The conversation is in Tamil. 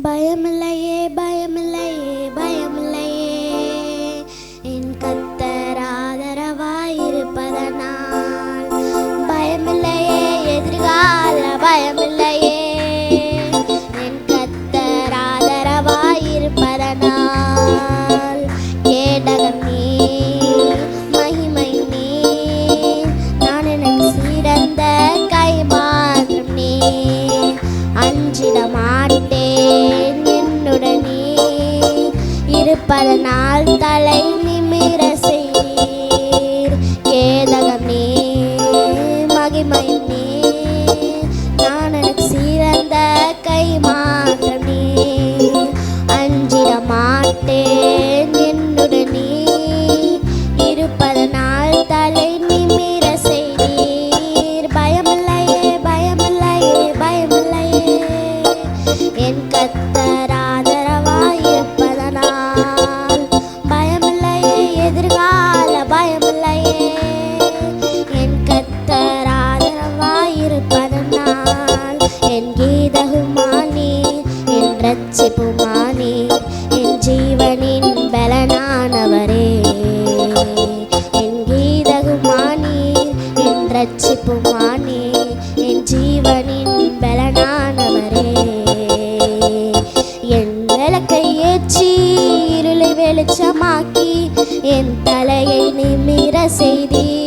பயமில்லையே பயமில்லையே பயமில்லையே என் கர்த்தர் ஆதரவாயிருப்பதனால். பயமில்லையே எதிர்கால பயமில்லையே என் கர்த்தர் ஆதரவாயிருப்பதனால். கேடகம் நீர் மகிமை நீர் நான் எனக்கு சிறந்த கைமாற்றம் நீர். அஞ்சிட மாட்டேன் என்னுடனே இருப்பதனால் தலை நிமிர செய்தீர். கேதகம் நீர் மகிமை நீர் நான் எனக்கு சிறந்த கைமாற்றம் நீர். அஞ்சிட மாட்டேன் என்னுடனே இருப்பதனால் தலை நிமிர செய்தீர். பயமில்லையே பயமில்லையே பயமில்லையே என் கர்த்தர் ஆதரவாயிருப்பதனால். பயமில்லையே எதிர்கால பயமில்லையே என் கர்த்தர் ஆதரவாயிருப்பதனால். என் கீதகுமானீர் என் இரட்சிப்புமானீர் என் ஜீவனின் பலனானவரே. என் கீதகுமானீர் என் இரட்சிப்புமானீர் என் ஜீவனின் பலனானவரே. என் விளக்கை ஏற்றி இருளை வெளிச்சமாக்கி என் தலையை நிமிர செய்தீர்.